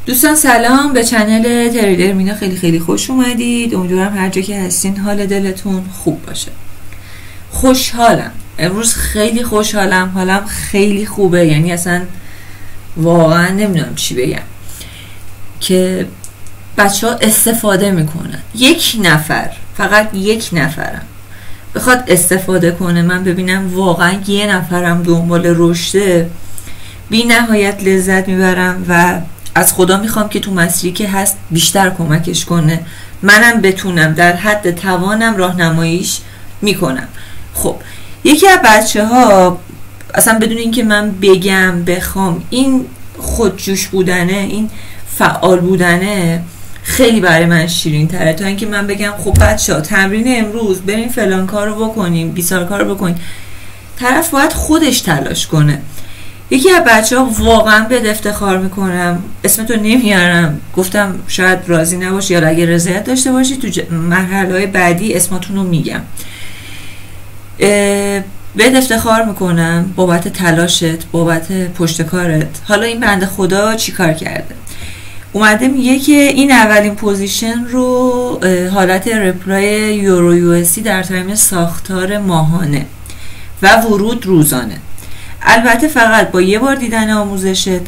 دوستان سلام، به چنل تریدر مینا خیلی خوش اومدید. امیدوارم هر جا که هستین حال دلتون خوب باشه. خوشحالم امروز، خیلی خوشحالم، حالم خیلی خوبه، یعنی اصلا واقعا نمیدونم چی بگم که بچه ها استفاده میکنن. یک نفر، فقط یک نفرم بخواد استفاده کنه، من ببینم واقعا یه نفرم دنبال رشده، بی نهایت لذت میبرم و از خدا میخوام که تو مسیری که هست بیشتر کمکش کنه، منم بتونم در حد توانم راهنماییش میکنم. خب یکی از بچه ها اصلا بدون اینکه من بگم بخوام، این خودجوش بودنه، این فعال بودنه خیلی برای من شیرین تره تا اینکه من بگم خب بچه ها تمرین امروز بریم فلان کار رو بکنیم، بیسار کار رو بکنیم. طرف باید خودش تلاش کنه. یکی از بچه ها واقعا به افتخار میکنم، اسمتو نمیارم، گفتم شاید راضی نباشی یا اگه رضایت داشته باشی تو مرحله های بعدی اسمتون رو میگم. به افتخار میکنم بابت تلاشت، بابت پشتکارت. حالا این بنده خدا چی کار کرده؟ اومده میگه که این اولین پوزیشن رو حالت رپلای یورو یو اس دی در تایم ساختار ماهانه و ورود روزانه، البته فقط با یه بار دیدن آموزشت،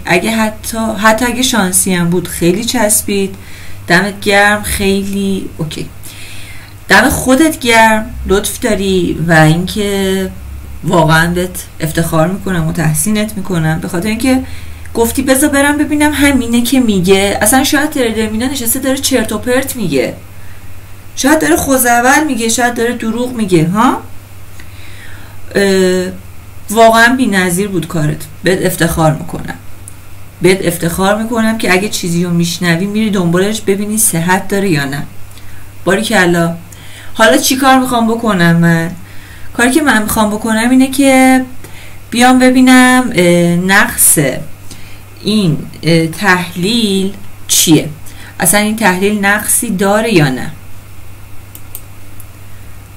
حتی اگه شانسی هم بود خیلی چسبید. دمت گرم، خیلی اوکی، دم خودت گرم، لطف داری و اینکه واقعا بهت افتخار میکنم و تحسینت میکنم به خاطر اینکه گفتی بذار برم ببینم همینه که میگه. اصلا شاید تریدر مینا نشسته داره چرت و پرت میگه، شاید داره خوزعبل میگه، شاید داره دروغ میگه ها. واقعا بی‌نظیر بود کارت، بهت افتخار میکنم، بهت افتخار میکنم که اگه چیزی رو میشنوی میری دنبالش ببینی صحت داره یا نه. باریکلا. حالا چی کار میخوام بکنم؟ من کاری که من میخوام بکنم اینه که بیام ببینم نقص این تحلیل چیه، اصلا این تحلیل نقصی داره یا نه.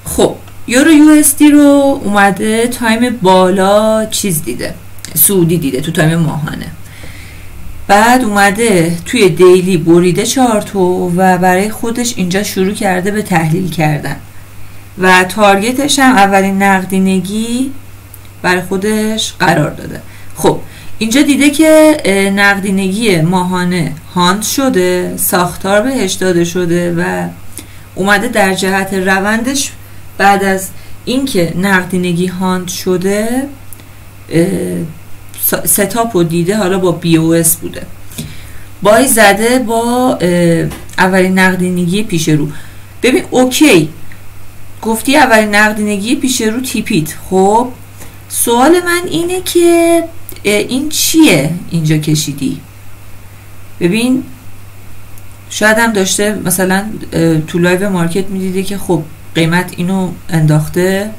خب یورو یو اس دی رو اومده تایم بالا چیز دیده، سعودی دیده تو تایم ماهانه، بعد اومده توی دیلی بریده چارتو و برای خودش اینجا شروع کرده به تحلیل کردن و تارگتش هم اولین نقدینگی برای خودش قرار داده. خب اینجا دیده که نقدینگی ماهانه هاند شده، ساختار بهش داده شده و اومده در جهت روندش بعد از اینکه نقدینگی هاند شده ستاپ رو دیده، حالا با بی او اس بوده، بای زده با اولین نقدینگی پیش رو. ببین اوکی، گفتی اولین نقدینگی پیش رو تیپیت. خب سوال من اینه که این چیه اینجا کشیدی؟ ببین شاید هم داشته مثلا تو لایو مارکت میدیده که خب قیمت اینو انداخته،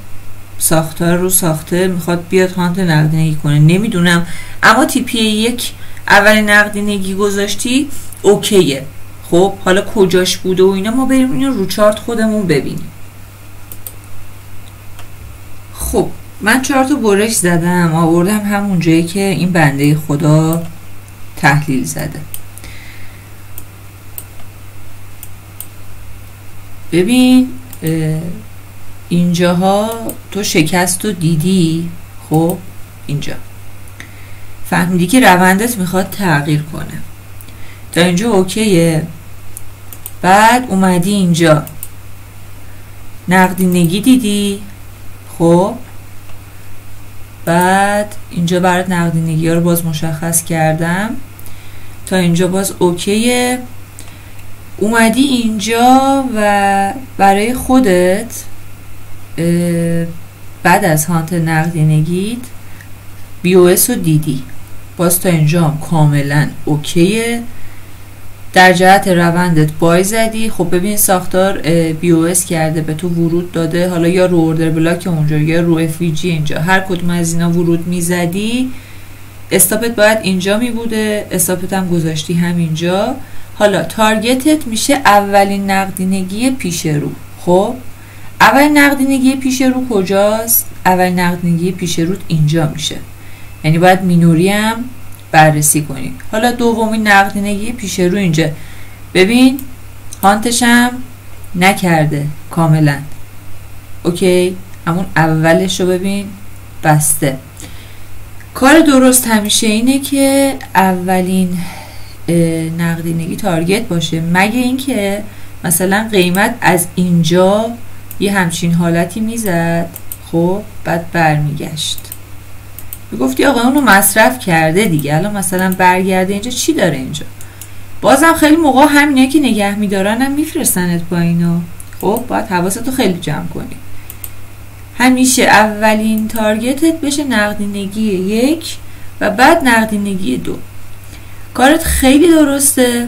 ساختار رو ساخته، میخواد بیاد هانت نقدینگی کنه، نمیدونم. اما تیپی یک اولین نقدینگی گذاشتی، اوکیه. خب حالا کجاش بوده و اینا ما بریم اینو رو چارت خودمون ببینیم. خب من چارتو برش زدم، آوردم همون جایی که این بنده خدا تحلیل زده. ببین اینجاها تو شکست رو دیدی. خب اینجا فهمیدی که روندت میخواد تغییر کنه، تا اینجا اوکیه. بعد اومدی اینجا نقدینگی دیدی. خب بعد اینجا برات نقدینگی ها رو باز مشخص کردم، تا اینجا باز اوکیه. اومدی اینجا و برای خودت بعد از هانت نقدینگیت بی او اس رو دیدی، باز تا اینجا هم کاملا اوکیه. در جهت روندت بای زدی. خب ببین ساختار بی او اس کرده، به تو ورود داده، حالا یا رو اوردر بلاک اونجا یا رو اف وی جی اینجا، هر کدوم از اینا ورود میزدی استاپت باید اینجا می بوده، استاپت هم گذاشتی همینجا. حالا تارگتت میشه اولین نقدینگی پیش رو. خب اولین نقدینگی پیش رو کجاست؟ اولین نقدینگی پیش رو اینجا میشه، یعنی باید مینوری هم بررسی کنی. حالا دومین نقدینگی پیش رو اینجا ببین، هانتشم نکرده کاملا، اوکی، همون اولش رو ببین بسته. کار درست همیشه اینه که اولین نقدینگی تارگت باشه، مگه اینکه مثلا قیمت از اینجا یه همچین حالتی میزد، خب بعد برمیگشت میگفتی آقا اونو مصرف کرده دیگه، الان مثلا برگرده اینجا چی داره اینجا. بازم خیلی موقع همینه که نگه میدارن هم میفرستنت پایینا، خب باید حواستو خیلی جمع کنی. همیشه اولین تارگتت بشه نقدینگی 1 و بعد نقدینگی 2. کارت خیلی درسته.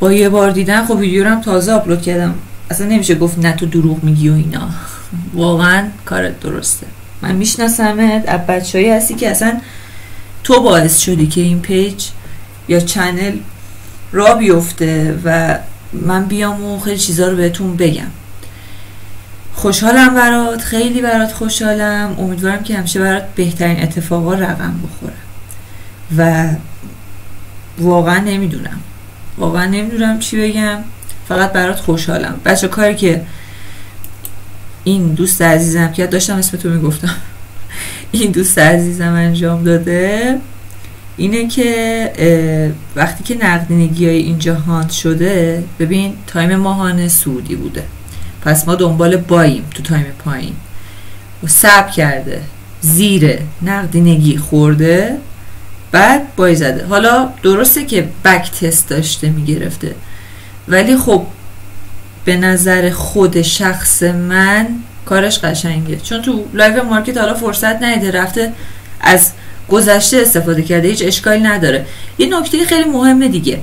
با یه بار دیدن، خب ویدیو رو هم تازه آپلود کردم، اصلا نمیشه گفت نه تو دروغ میگی و اینا، واقعا کارت درسته. من میشناسمت، از بچه‌ای هستی که اصلا تو باعث شدی که این پیج یا چنل را بیفته و من بیام و خیلی چیزا رو بهتون بگم. خوشحالم برات، خیلی برات خوشحالم. امیدوارم که همیشه برات بهترین اتفاقا رقم بخوره و واقعا نمیدونم چی بگم، فقط برات خوشحالم. بچه کاری که این دوست عزیزم که داشتم اسم تو میگفتم این دوست عزیزم انجام داده اینه که وقتی که نقدینگی های اینجا هاند شده، ببین تایم ماهانه سعودی بوده، پس ما دنبال باییم تو تایم پایین و ساب کرده، زیر نقدینگی خورده، بعد بای زده. حالا درسته که بک تست داشته میگرفته، ولی خب به نظر خود شخص من کارش قشنگه، چون تو لایو مارکت حالا فرصت نیده، رفته از گذشته استفاده کرده، هیچ اشکالی نداره. یه نکته خیلی مهمه دیگه،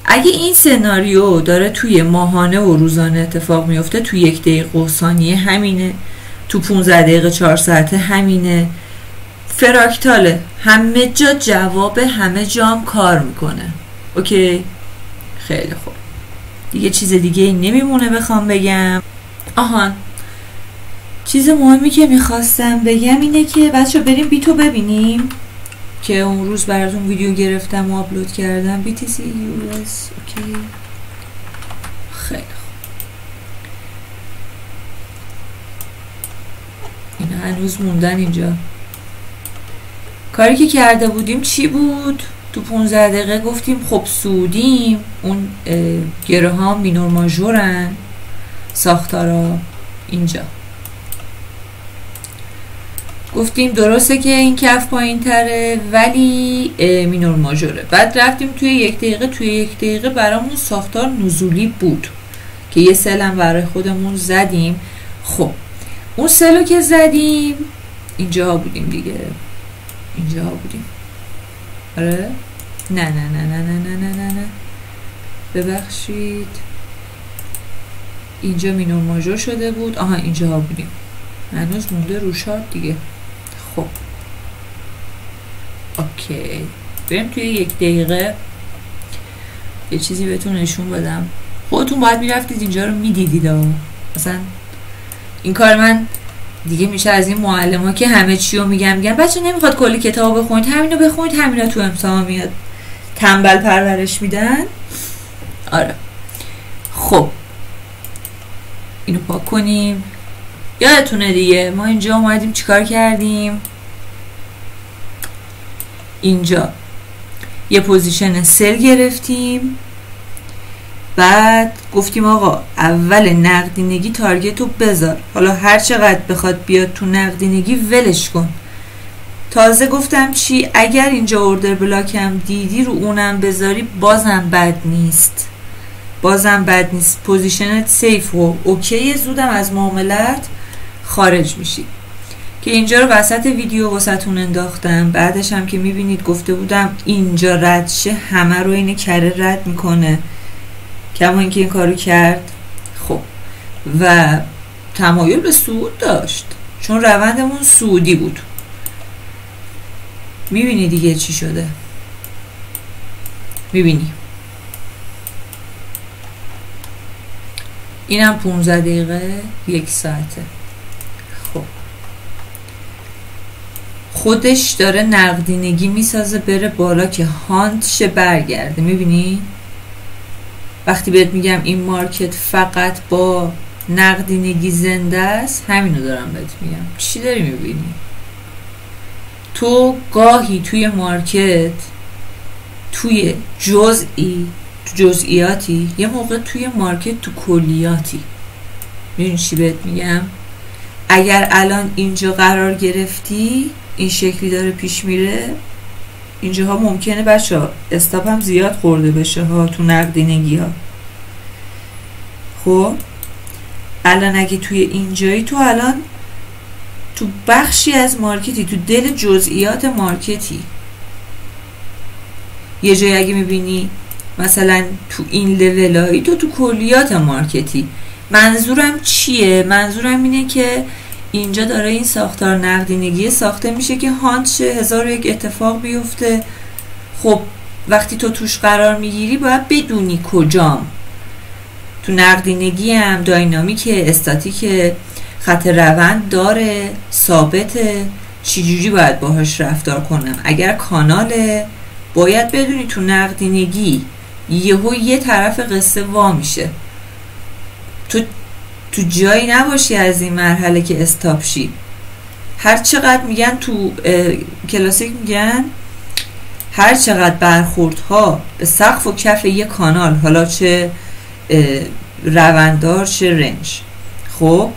اگه این سناریو داره توی ماهانه و روزانه اتفاق میفته، تو 1 دقیقه و ثانیه همینه، تو 15 دقیقه 4 ساعته همینه، فراکتاله، همه جا جواب همه جا هم کار میکنه. اوکی، خیلی خوب، دیگه چیز دیگه نمیمونه بخوام بگم. آهان، چیز مهمی که میخواستم بگم اینه که بچه بریم بیتو ببینیم که اون روز براتون ویدیو گرفتم و آپلود کردم. BTC US. اوکی، خیلی خوب. اینا هنوز موندن اینجا. کاری که کرده بودیم چی بود؟ تو 15 دقیقه گفتیم خب سودیم، اون گره ها مینور ماژورن، ساختارا اینجا گفتیم درسته که این کف پایین تره ولی مینور ماژوره. بعد رفتیم توی 1 دقیقه برامون ساختار نزولی بود که یه سل هم برای خودمون زدیم. خب اون سلو که زدیم اینجا بودیم دیگه، اینجا بودیم. آره نه ببخشید، اینجا مینور ماژور شده بود. آها اینجا بودیم، هنوز مونده روشات دیگه. خب اوکی، بریم توی 1 دقیقه یه چیزی بهتون نشون بدم. خودتون باید میرفتید اینجا رو میدیدید. مثلا این کار من دیگه میشه از این معلم ها که همه چی رو میگن بچه نمیخواد کلی کتاب بخونید، همینو بخونید، همینا تو امتحان میاد، تنبل پرورش میدن. آره خب اینو پاک کنیم. یادتونه دیگه ما اینجا اومدیم چیکار کردیم؟ اینجا یه پوزیشن سل گرفتیم، بعد گفتیم آقا اول نقدینگی تارگت رو بذار، حالا هر چقدر بخواد بیاد تو نقدینگی ولش کن. تازه گفتم چی؟ اگر اینجا اوردر بلاک هم دیدی رو اونم بذاری بازم بد نیست، پوزیشنت سیف و اوکی، زودم از معاملت خارج میشی. که اینجا رو وسط ویدیو واسهتون انداختم. بعدش هم که میبینید گفته بودم اینجا رد شه، همه رو این کره رد میکنه، کما اینکه این کارو کرد. خب و تمایل به صعود داشت چون روندمون صعودی بود. میبینی دیگه چی شده؟ میبینی اینم 15 دقیقه 1 ساعته. خودش داره نقدینگی میسازه بره بالا که هانت شه برگرده. میبینی؟ وقتی بهت میگم این مارکت فقط با نقدینگی زنده است، همینو دارم بهت میگم. چی داری میبینی؟ تو گاهی توی مارکت توی جزئیاتی، یه موقع توی مارکت تو کلیاتی. میدونی چی بهت میگم؟ اگر الان اینجا قرار گرفتی این شکلی داره پیش میره، اینجاها ممکنه بچه استاپ هم زیاد خورده بشه ها تو نقدینگی ها. خب الان اگه توی اینجایی، تو الان تو بخشی از مارکتی، تو دل جزئیات مارکتی، یه جایی اگه میبینی مثلا تو این لولایی، تو کلیات مارکتی. منظورم چیه؟ منظورم اینه که اینجا داره این ساختار نقدینگی ساخته میشه که هانت شه، 1001 اتفاق بیفته. خب وقتی تو توش قرار میگیری باید بدونی کجام. تو نقدینگی هم داینامیک، استاتیک، خط روند داره، ثابته، چجوری باید باهاش رفتار کنم. اگر کاناله باید بدونی تو نقدینگی یهو یه طرف قصه وا میشه، تو جایی نباشی از این مرحله که استاپ شی. هر چقدر میگن تو کلاسیک میگن هر چقدر برخوردها به سقف و کف یک کانال، حالا چه روندار چه رنج، خب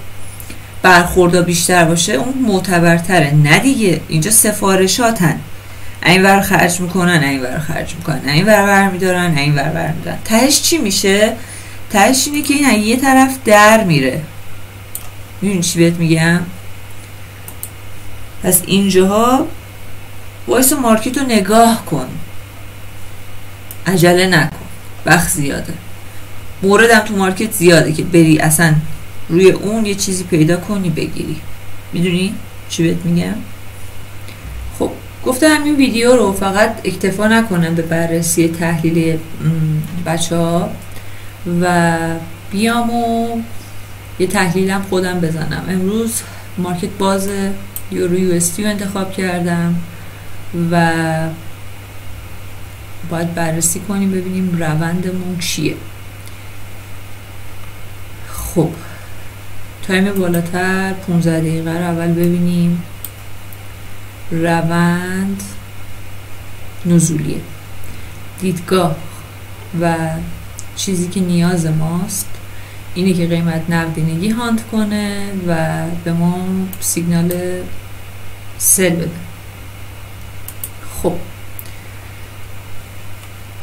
برخوردها بیشتر باشه اون معتبرتره. نه دیگه، اینجا سفارشاتن، این ور خرج میکنن، این ور خرج میکنن، این ور برمیدارن، این ور برمیدارن. تهش چی میشه؟ تهش اینه که این یه طرف در میره. میدونی چی بهت میگم؟ پس اینجاها وایس مارکت رو نگاه کن، عجله نکن، وقت زیاده، موردم تو مارکت زیاده که بری اصلا روی اون یه چیزی پیدا کنی بگیری. میدونی چی بهت میگم؟ خب گفتم این ویدیو رو فقط اکتفا نکنم به بررسی تحلیل بچه ها و بیام و یه تحلیلم خودم بزنم. امروز مارکت باز یورو USD رو انتخاب کردم و باید بررسی کنیم ببینیم روندمون چیه. خب تایم بالاتر 15 دقیقه رو اول ببینیم. روند نزولیه، دیدگاه و چیزی که نیاز ماست اینه که قیمت نقدینگی هاند کنه و به ما سیگنال سل بده. خب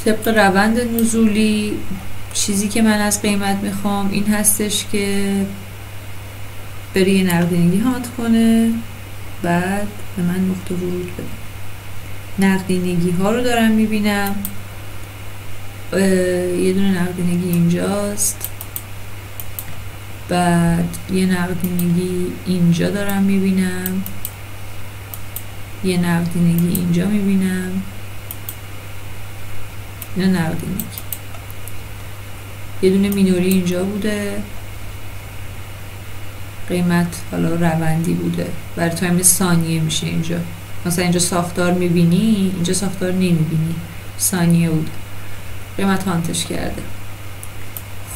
طبق روند نزولی چیزی که من از قیمت میخوام این هستش که بری نقدینگی هاند کنه، بعد به من نقطه ورود بده. نقدینگی ها رو دارم میبینم، یه دونه نقدینگی اینجاست، بعد یه نقدینگی اینجا دارم میبینم، یه نقدینگی اینجا میبینم، یه نقدینگی، یه دونه مینوری اینجا بوده، قیمت حالا روندی بوده، برای تایم ثانیه میشه. اینجا مثلا اینجا ساختار میبینی، اینجا ساختار نمیبینی، ثانیه بوده، قیمت هانتش کرده.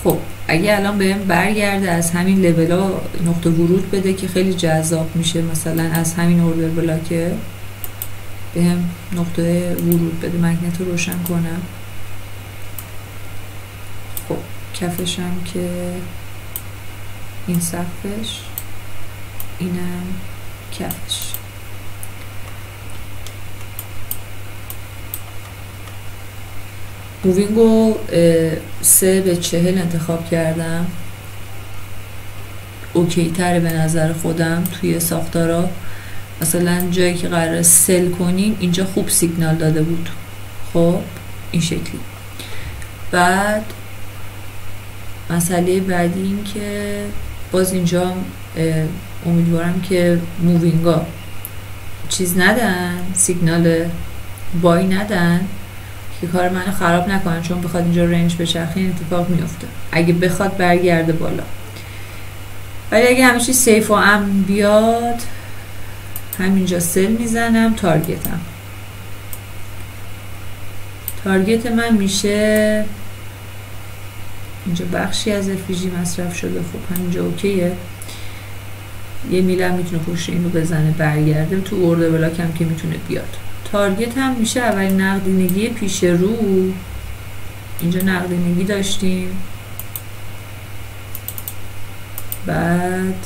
خب اگه الان بهم برگرده از همین لولا نقطه ورود بده که خیلی جذاب میشه، مثلا از همین اوردر بلاکه بهم نقطه ورود بده، مگنت رو روشن کنم. خب کفشم که این سقفش، اینم کفش. مووینگو 3 به 40 انتخاب کردم، اوکی تره به نظر خودم توی ساختارا. مثلا جایی که قراره سل کنیم اینجا خوب سیگنال داده بود، خب این شکلی. بعد مسئله بعدی این که باز اینجا امیدوارم که مووینگا چیز ندن، سیگنال بای ندن که کار منو خراب نکنن، چون بخواد اینجا رنج بچرخه این اتفاق میفته اگه بخواد برگرده بالا. ولی اگه همه چیز سیف و امن بیاد همینجا سل میزنم، تارگت من میشه اینجا بخشی از افیژی مصرف شده. خب همینجا اوکیه. یه میله هم میتونه پشت اینو بزنه برگرده تو ارده بلاک هم که میتونه بیاد. تارگت هم میشه اولین نقدینگی پیش رو. اینجا نقدینگی داشتیم، بعد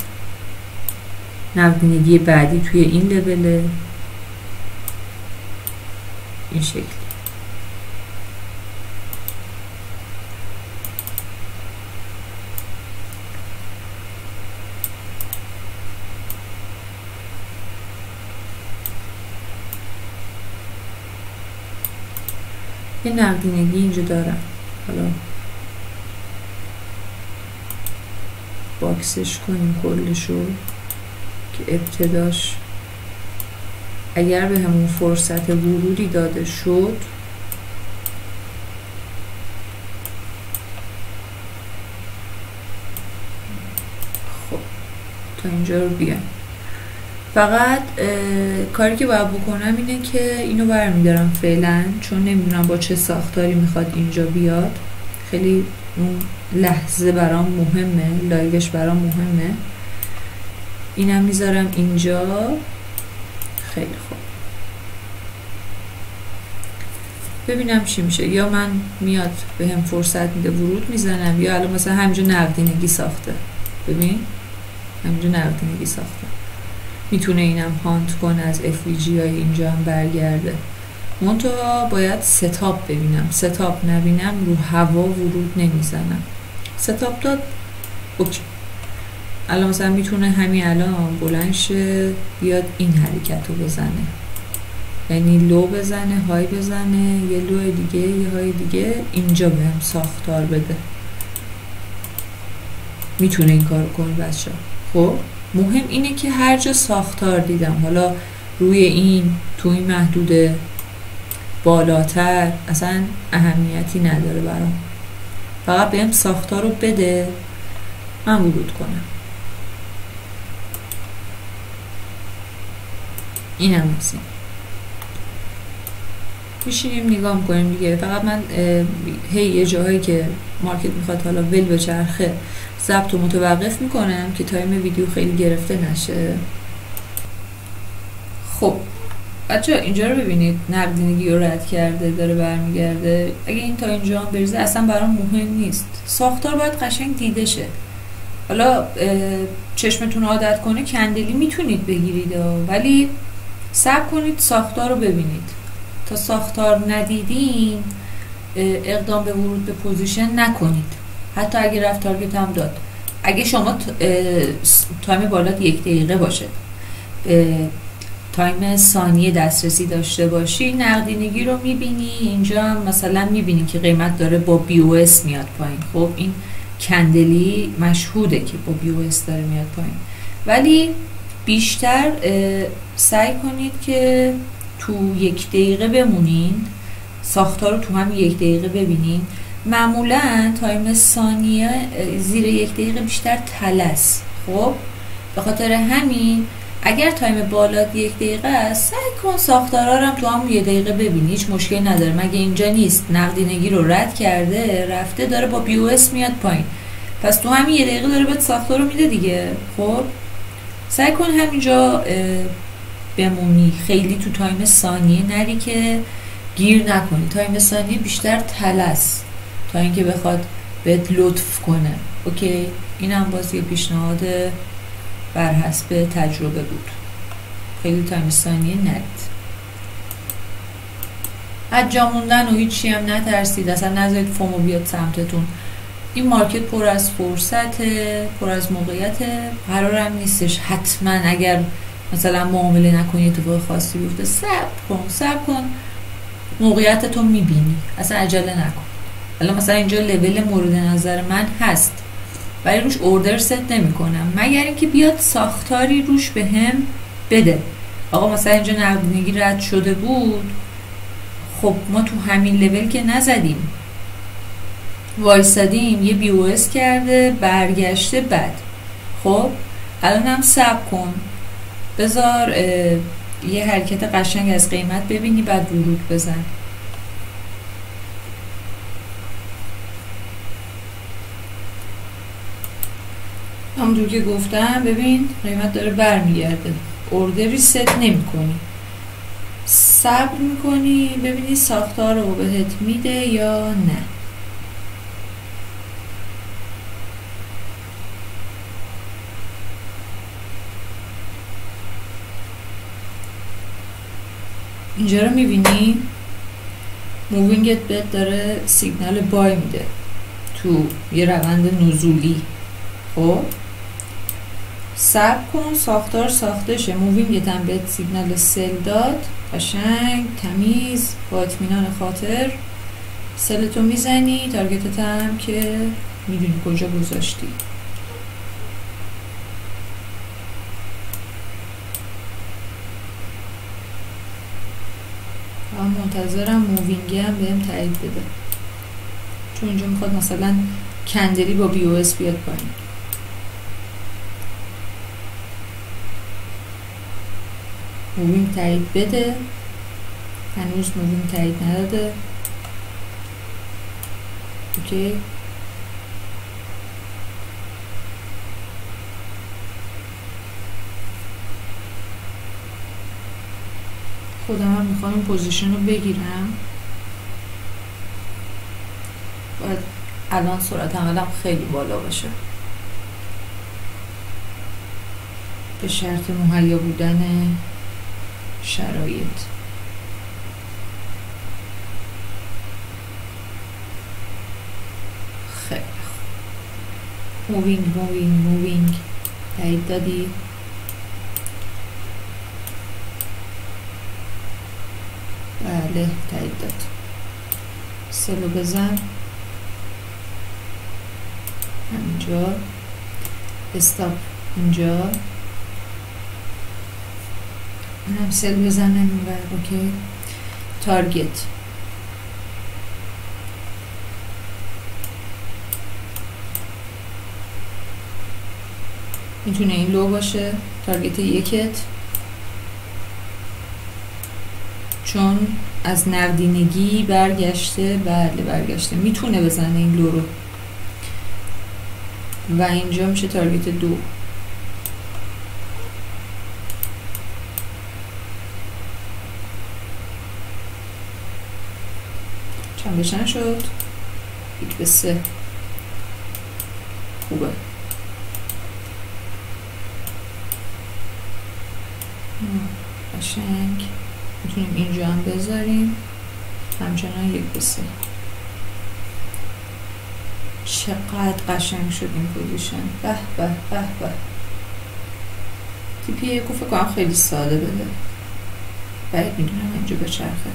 نقدینگی بعدی توی این لوله این شکلی. یه نقدینگی اینجا دارم، حالا باکسش کنیم کلشو که ابتداش اگر به همون فرصت ورودی داده شد خب تا اینجا رو بیایم. فقط کاری که باید بکنم اینه که اینو برمیدارم فعلا، چون نمیدونم با چه ساختاری میخواد اینجا بیاد. خیلی اون لحظه برام مهمه، لایوش برام مهمه. اینم میذارم اینجا. خیلی خوب، ببینم چی میشه. یا من میاد به هم فرصت میده ورود میزنم، یا الان مثلا همینجا نقدینگی ساخته. ببین همینجا نقدینگی ساخته. میتونه اینم هانت کنه از افیژی های اینجا هم برگرده. منتها باید ستاپ ببینم. ستاپ نبینم رو هوا ورود نمیزنم. ستاپ داد اوکی. الان مثلا میتونه همین الان بلند شه بیاد این حرکت رو بزنه، یعنی لو بزنه، های بزنه، یه لو دیگه، یه های دیگه، اینجا به هم ساختار بده. میتونه این کار کنه بچه. خب مهم اینه که هر جا ساختار دیدم، حالا روی این، تو این محدوده، بالاتر، اصلا اهمیتی نداره برام. فقط بهم ساختار رو بده من ورود کنم. این هم هستیم. میشینیم نگاه میکنیم دیگه. فقط من یه جاهایی که مارکت میخواد حالا ول بچرخه ضبط رو متوقف میکنم که تایم ویدیو خیلی گرفته نشه. خب بچه اینجا رو ببینید، نقدینگی رو رد کرده، داره برمیگرده. اگه این تا اینجا هم بریزه اصلا برام مهم نیست. ساختار باید قشنگ دیده شه. حالا چشمتون عادت کنه کندلی میتونید بگیرید، ولی صبر کنید ساختار رو ببینید. تا ساختار ندیدین اقدام به ورود به پوزیشن نکنید، حتی اگه رفت تارگت هم داد. اگه شما تایم بالات 1 دقیقه باشه، تایم ثانیه دسترسی داشته باشی، نقدینگی رو میبینی. اینجا هم مثلا میبینی که قیمت داره با BOS میاد پایین. خب این کندلی مشهوده که با BOS داره میاد پایین، ولی بیشتر سعی کنید که تو 1 دقیقه بمونین، ساختار رو تو هم 1 دقیقه ببینین. معمولا تایم ثانیه زیر 1 دقیقه بیشتر طلس. خب به خاطر همین اگر تایم بالات 1 دقیقه است، سعی کن ساختارا رو هم تو هم 1 دقیقه ببینی. هیچ مشکلی نداره. مگه اینجا نیست نقدینگی رو رد کرده رفته داره با BOS میاد پایین، پس تو همین 1 دقیقه داره بهت ساختار رو میده دیگه. خب سعی کن همینجا بمونی، خیلی تو تایم ثانیه نری که گیر نکنی. تایم ثانیه بیشتر طلس تا اینکه بخواد بهت لطف کنه. اوکی، اینم باز یه پیشنهاد بر حسب تجربه بود. خیلی تایم ثانیه نرید. از جا موندن و هیچی هم نترسید، اصلا نذارید فومو بیاد سمتتون. این مارکت پر از فرصته، پر از موقعیته. قرارم نیستش حتما اگر مثلا معامله نکنی اتفاق خاصی بیفته. صبر کن موقعیتتو میبینی، اصلا عجله نکن. الان مثلا اینجا لول مورد نظر من هست ولی روش اوردر ست نمی کنم مگر اینکه بیاد ساختاری روش به هم بده. آقا مثلا اینجا نقدینگی رد شده بود، خب ما تو همین لول که نزدیم، وایسادیم، یه BOS کرده برگشته. بعد خب الان هم صبر کن بذار یه حرکت قشنگ از قیمت ببینی بعد ورود بزن. همونجور که گفتم ببین قیمت داره برمیگرده، اوردری ست نمی کنی، صبر میکنی ببینی ساختار رو بهت میده یا نه. اینجا رو میبینی مووینگت بهت داره سیگنال بای میده تو یه روند نزولی. خب صبر کن ساختار ساخته شه، مووینگت هم بهت سیگنال سل داد، قشنگ تمیز با اطمینان خاطر سلتو میزنی، تارگتت هم که میدونی کجا گذاشتی. من منتظرم مووینگی هم بهم تایید بده، چون اینجا میخواد مثلا کندلی با بی او اس بیاد پایین. مووینگ تایید بده، هنوز مووینگ تایید نداده. اوکی خودم هم میخوام این پوزیشن رو بگیرم، باید الان سرعت عملم خیلی بالا باشه به شرط مهیا بودن شرایط. خیلی مووینگ تایید دادی. بله تایید داد. سلو بزن همینجا، استاپ اینجا، اینم سل بزنم اینور. اوکی تارگت میتونه این لو باشه، تارگت یکت، چون از نقدینگی برگشته. بله برگشته، میتونه بزنه این لو رو و اینجا میشه تارگت 2. چند به چند شد؟ 1-3. خوبه. قشنگ میتونیم اینجا هم بذاریم همچنان 1-3. چقدر قشنگ شد این پوزیشن. به به به به. تیپی یکو فکر کنم خیلی ساده بده، باید میدونم اینجا بچرخه.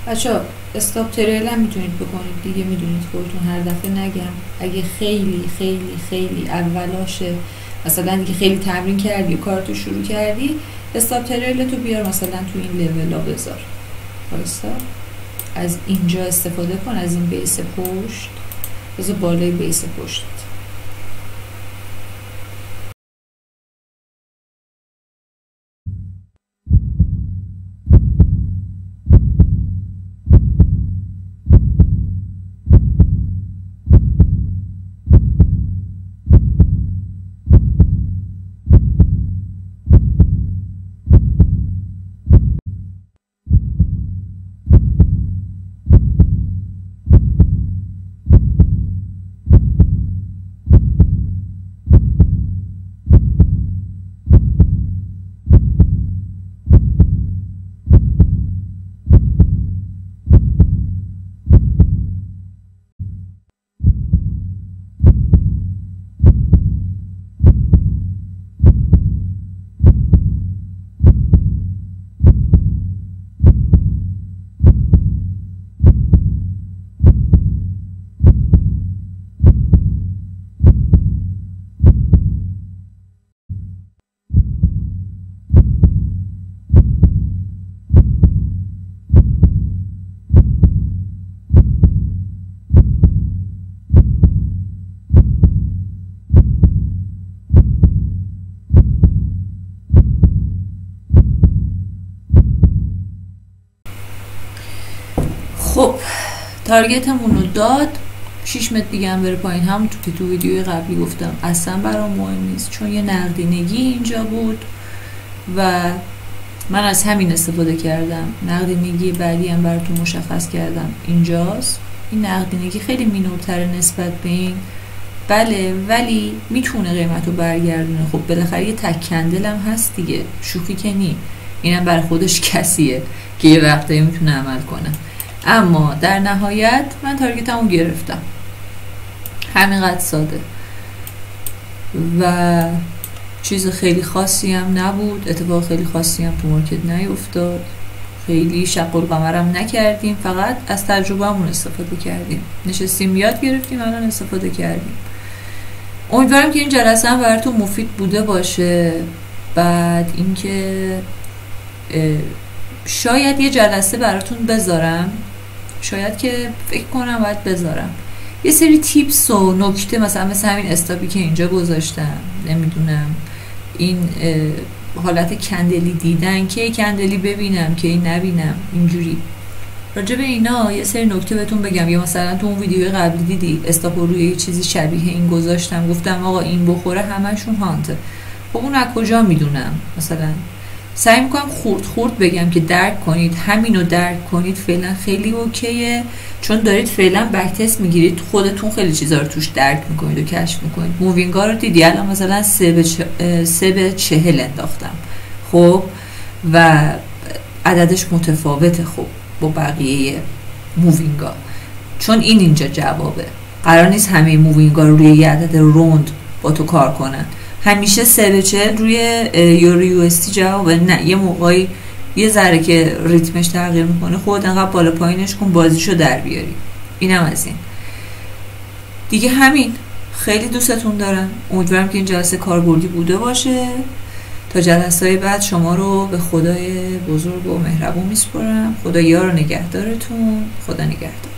بچه ها استاپ تریل هم میتونید بکنید دیگه، میدونید خودتون. هر دفعه نگم اگه خیلی خیلی خیلی اولاشه مثلا دیگه خیلی تمرین کردی و کارتو شروع کردی، استاپ تریل تو بیار مثلا تو این لیولا بذار، وایسا از اینجا استفاده کن، از این بیس پشت بذار بالای بیس پشت. تارگتمون رو داد 6 متر دیگه هم بره پایین، هم تو ویدیوی قبلی گفتم اصلا برام مهم نیست، چون یه نقدینگی اینجا بود و من از همین استفاده کردم. نقدینگی بعدی هم براتون مشخص کردم اینجاست. این نقدینگی خیلی مینورتره نسبت به این، بله، ولی میتونه قیمت رو برگردونه. خب بالاخره یه تک کندل هم هست دیگه، شوخی که نی، اینم برای خودش کسیه که یه وقتایی میتونه عمل کنه. اما در نهایت من تارگتمو گرفتم، همینقدر ساده و چیز خیلی خاصی هم نبود، اتفاق خیلی خاصی هم تو مارکت نیفتاد، خیلی شق القمرم نکردیم، فقط از تجربهمون استفاده کردیم، نشستیم یاد گرفتیم، الان استفاده کردیم. امیدوارم که این جلسه هم براتون مفید بوده باشه. بعد اینکه شاید یه جلسه براتون بذارم، شاید که فکر کنم باید بذارم یه سری تیپس و نکته، مثلا مثل همین استاپی که اینجا گذاشتم، نمیدونم این حالت کندلی دیدن، که کندلی ببینم که نبینم، اینجوری راجع به اینا یه سری نکته بهتون بگم. یا مثلا تو اون ویدیوی قبلی دیدی استاپ روی یه چیزی شبیه این گذاشتم، گفتم آقا این بخوره همشون هانته. خب اون از کجا میدونم؟ مثلا سعی میکنم خورد بگم که درک کنید، همینو درک کنید فعلا خیلی اوکیه، چون دارید فعلا بک تست میگیرید، خودتون خیلی چیزا رو توش درک میکنید و کشف میکنید. مووینگا رو دیدی الان مثلا 3 به 40 انداختم، خب و عددش متفاوته خب با بقیه مووینگا، چون این اینجا جوابه. قرار نیست همه مووینگا رو روی یه عدد روند با تو کار کنن، همیشه 3 به 40 روی یورو یو اس تی جوابه. نه، یه موقعی یه ذره که ریتمش تغییر میکنه، خود انقدر بالا پایینش کن بازیشو در بیاری. اینم از این دیگه. همین، خیلی دوستتون دارم، امیدوارم که این جلسه کاربردی بوده باشه. تا جلسه‌های بعد شما رو به خدای بزرگ و مهربون میسپارم. خدا یار و نگهدارتون. خدا نگهدار.